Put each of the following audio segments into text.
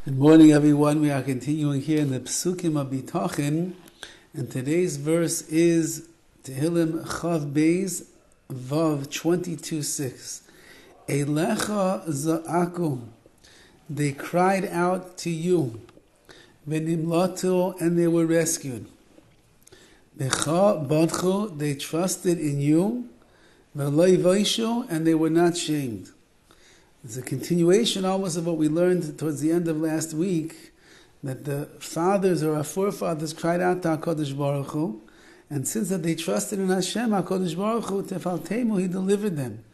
Good morning, everyone. We are continuing here in the Psukim of Bitachon, and today's verse is Tehillim Chav Beis Vav 22:6. Eilecha za'aku, they cried out to you, v'nimlatu, and they were rescued. Becha badchu, they trusted in you, v'lo yvaishu, and they were not shamed. It's a continuation almost of what we learned towards the end of last week, that the fathers or our forefathers cried out to HaKadosh Baruch Hu, and since that they trusted in Hashem, HaKadosh Baruch Hu, tefaltemu, He delivered them.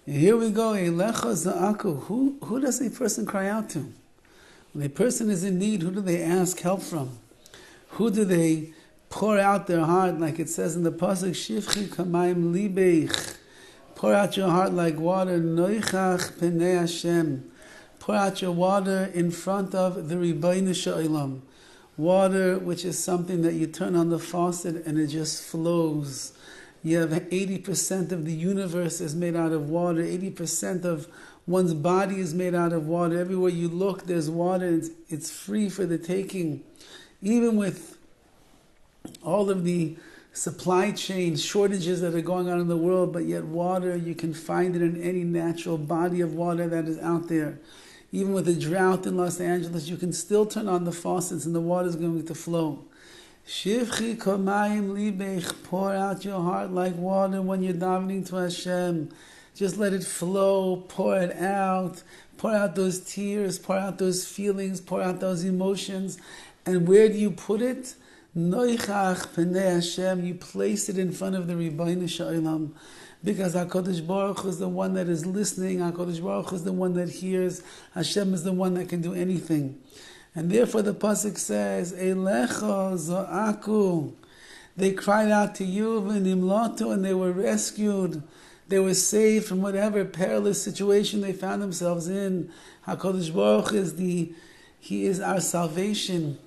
And here we go, Eilecha za'aku. Who does a person cry out to? When a person is in need, who do they ask help from? Who do they pour out their heart, like it says in the Pasuk, Shifchi kamayim libeich. Pour out your heart like water, noichach penei Hashem. Pour out your water in front of the Rabbi Shalom. Water which is something that you turn on the faucet and it just flows. You have 80% of the universe is made out of water. 80% of one's body is made out of water. Everywhere you look, there's water. It's free for the taking. Even with all of the supply chain shortages that are going on in the world, but yet water, you can find it in any natural body of water that is out there. Even with a drought in Los Angeles, you can still turn on the faucets and the water is going to flow. Shivchi komayim libech, pour out your heart like water when you're davening to Hashem. Just let it flow, pour it out. Pour out those tears, pour out those feelings, pour out those emotions. And where do you put it? Noichach penei Hashem, you place it in front of the Rabbi Shalom, because HaKadosh Baruch Hu is the one that is listening, HaKadosh Baruch Hu is the one that hears, Hashem is the one that can do anything. And therefore the Pasuk says, Eilecha za'aku, they cried out to you, v'nimlatu, and they were rescued. They were saved from whatever perilous situation they found themselves in. HaKadosh Baruch Hu He is our salvation.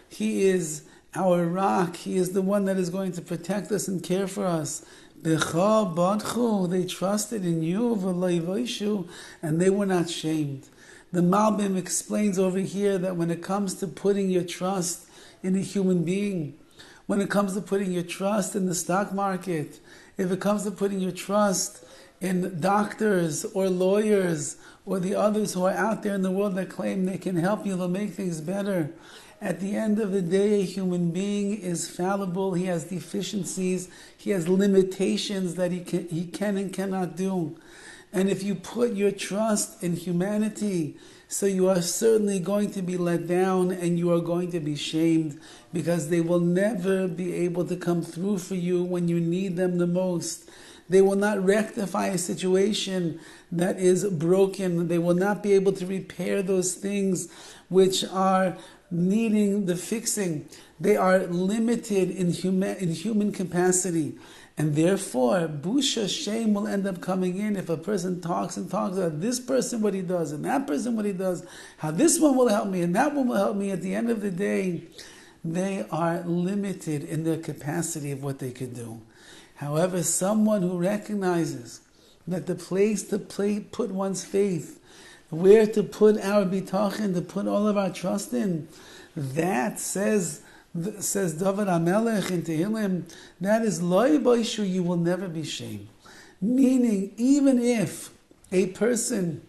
He is our rock. He is the one that is going to protect us and care for us. Becha badchu, they trusted in you, v'lo yvaishu, and they were not shamed. The Malbim explains over here that when it comes to putting your trust in a human being, when it comes to putting your trust in the stock market, if it comes to putting your trust in doctors or lawyers or the others who are out there in the world that claim they can help you, they'll make things better. At the end of the day, a human being is fallible. He has deficiencies. He has limitations that he can and cannot do. And if you put your trust in humanity, so you are certainly going to be let down and you are going to be shamed, because they will never be able to come through for you when you need them the most. They will not rectify a situation that is broken. They will not be able to repair those things which are needing the fixing. They are limited in human capacity. And therefore, busha, shame will end up coming in if a person talks and talks about this person what he does and that person what he does, how this one will help me and that one will help me. At the end of the day, they are limited in their capacity of what they could do. However, someone who recognizes that the place to put one's faith, where to put our bitachon, to put all of our trust in, that says Dovid HaMelech in Tehillim, that is lo yvaishu, you will never be shamed. Meaning, even if a person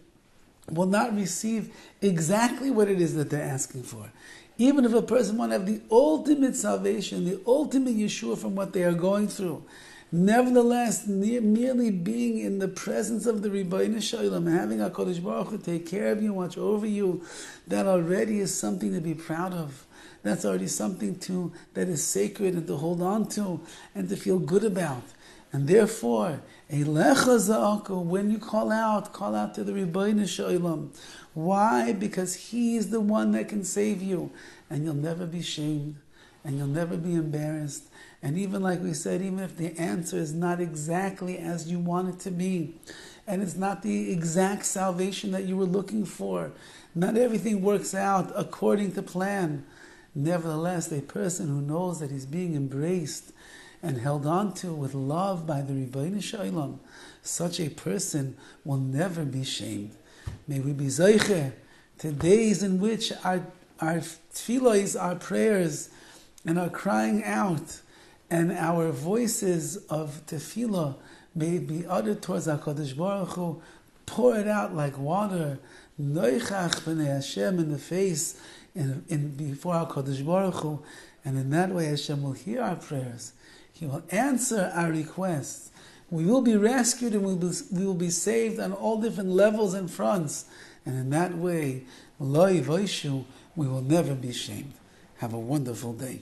will not receive exactly what it is that they're asking for, even if a person won't have the ultimate salvation, the ultimate Yeshua from what they are going through, nevertheless, merely being in the presence of the Rabbi Shalom, having HaKadosh Baruch Hu take care of you, watch over you, that already is something to be proud of. That's already something that is sacred and to hold on to and to feel good about. And therefore, Eilecha za'aku, when you call out to the Rabbi Shalom. Why? Because He is the one that can save you, and you'll never be shamed, and you'll never be embarrassed. And even like we said, even if the answer is not exactly as you want it to be, and it's not the exact salvation that you were looking for, not everything works out according to plan, nevertheless, a person who knows that he's being embraced and held on to with love by the Rabbi Shalom, such a person will never be shamed. May we be zeicher to days in which our tefillos, our prayers, and our crying out, and our voices of tefillah may be uttered towards HaKadosh Baruch Hu, pour it out like water, noichach b'nei Hashem, in the face, in before HaKadosh Baruch Hu, and in that way Hashem will hear our prayers. He will answer our requests. We will be rescued and we will be saved on all different levels and fronts. And in that way, lo yivaishu, we will never be shamed. Have a wonderful day.